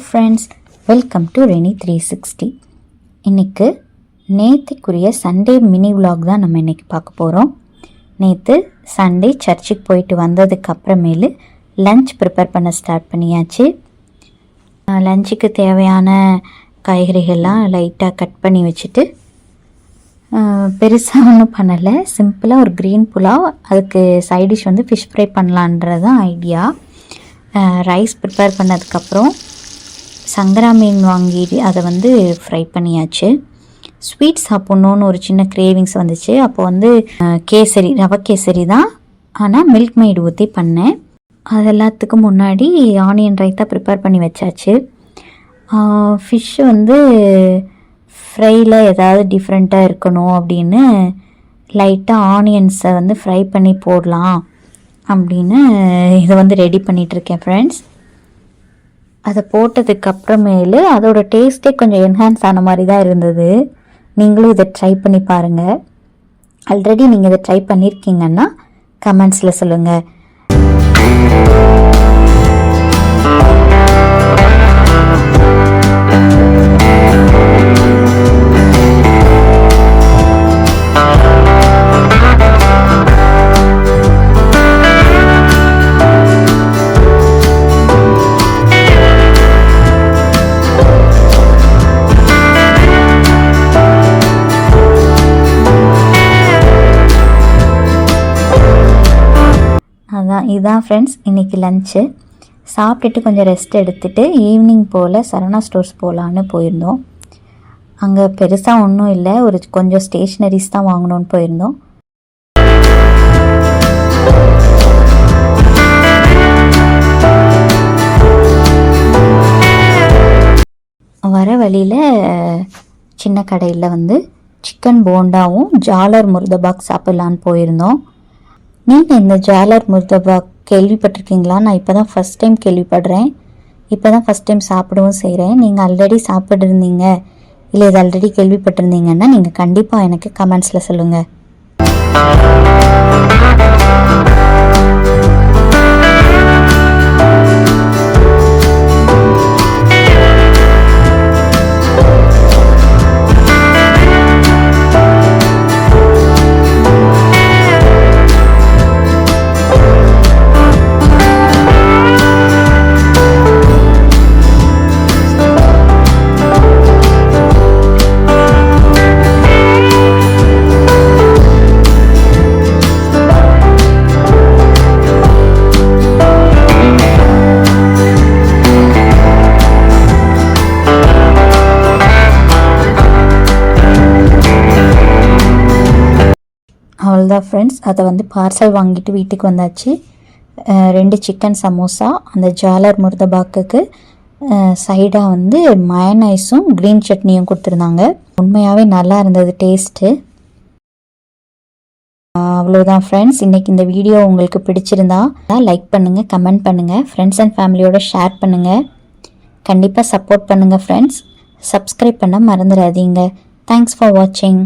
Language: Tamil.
Friends, welcome to Rennie 360. இன்றைக்கு நேற்றுக்குரிய சண்டே மினி விலாக் தான் நம்ம இன்றைக்கி பார்க்க போகிறோம். நேற்று சண்டே சர்ச்சுக்கு போயிட்டு வந்ததுக்கு அப்புறமேலு லஞ்ச் ப்ரிப்பேர் பண்ண ஸ்டார்ட் பண்ணியாச்சு. லஞ்சுக்கு தேவையான காய்கறிகள்லாம் லைட்டாக கட் பண்ணி வச்சுட்டு பெருசாக ஒன்றும் பண்ணலை. சிம்பிளாக ஒரு க்ரீன் புலாவ், அதுக்கு சைட் டிஷ் வந்து ஃபிஷ் ஃப்ரை பண்ணலான்றது தான் ஐடியா. ரைஸ் ப்ரிப்பேர் பண்ணதுக்கப்புறம் சங்கரா மீன் வாங்கி அதை வந்து ஃப்ரை பண்ணியாச்சு. ஸ்வீட் சாப்பிட்ணுன்னு ஒரு சின்ன கிரேவிங்ஸ் வந்துச்சு. அப்போ வந்து கேசரி, ரவை கேசரி தான், ஆனால் மில்க் மெய்டு ஊற்றி பண்ணேன். அது எல்லாத்துக்கும் முன்னாடி ஆனியன் ரைத்தா ப்ரிப்பேர் பண்ணி வச்சாச்சு. ஃபிஷ் வந்து ஃப்ரையில் ஏதாவது டிஃப்ரெண்ட்டாக இருக்கணும் அப்படின்னு லைட்டாக ஆனியன்ஸை வந்து ஃப்ரை பண்ணி போடலாம் அப்படின்னு இதை வந்து ரெடி பண்ணிகிட்ருக்கேன் ஃப்ரெண்ட்ஸ். அதை போட்டதுக்கப்புறமேலு அதோட டேஸ்ட்டே கொஞ்சம் என்ஹான்ஸ் ஆன மாதிரி தான் இருந்தது. நீங்களும் இதை ட்ரை பண்ணி பாருங்கள். ஆல்ரெடி நீங்கள் இதை ட்ரை பண்ணியிருக்கீங்கன்னா கமெண்ட்ஸில் சொல்லுங்கள். இதுதான் ஃப்ரெண்ட்ஸ் இன்றைக்கி லஞ்சு. சாப்பிட்டுட்டு கொஞ்சம் ரெஸ்ட் எடுத்துகிட்டு ஈவினிங் போல் சரவணா ஸ்டோர்ஸ் போகலான்னு போயிருந்தோம். அங்கே பெருசாக ஒன்றும் இல்லை, ஒரு கொஞ்சம் ஸ்டேஷ்னரிஸ் தான் வாங்கணுன்னு போயிருந்தோம். வர வழியில் சின்ன கடையில் வந்து சிக்கன் போண்டாவும் ஜாலர் முர்தபாக் சாப்பிட்லான்னு போயிருந்தோம். நீங்கள் இந்த ஜாலர் முர்தபாக் கேள்விப்பட்டிருக்கீங்களா? நான் இப்போ தான் ஃபஸ்ட் டைம் கேள்விப்படுறேன். இப்போ தான் ஃபஸ்ட் டைம் சாப்பிடவும் செய்கிறேன். நீங்கள் ஆல்ரெடி சாப்பிட்ருந்தீங்க இல்லை இது ஆல்ரெடி கேள்விப்பட்டிருந்தீங்கன்னா நீங்கள் கண்டிப்பாக எனக்கு கமெண்ட்ஸில் சொல்லுங்கள். அவ்வளோதான் ஃப்ரெண்ட்ஸ், அதை வந்து பார்சல் வாங்கிட்டு வீட்டுக்கு வந்தாச்சு. 2 சிக்கன் சமோசா, அந்த ஜாலர் முர்தபாக்குக்கு சைடாக வந்து மயனைஸும் க்ரீன் சட்னியும் கொடுத்துருந்தாங்க. உண்மையாகவே நல்லா இருந்தது டேஸ்ட்டு. அவ்வளோதான் ஃப்ரெண்ட்ஸ், இன்றைக்கி இந்த வீடியோ உங்களுக்கு பிடிச்சிருந்தா லைக் பண்ணுங்கள், கமெண்ட் பண்ணுங்கள், ஃப்ரெண்ட்ஸ் அண்ட் ஃபேமிலியோட ஷேர் பண்ணுங்கள். கண்டிப்பாக சப்போர்ட் பண்ணுங்கள் ஃப்ரெண்ட்ஸ். சப்ஸ்கிரைப் பண்ண மறந்துடாதீங்க. தேங்க்ஸ் ஃபார் வாட்சிங்.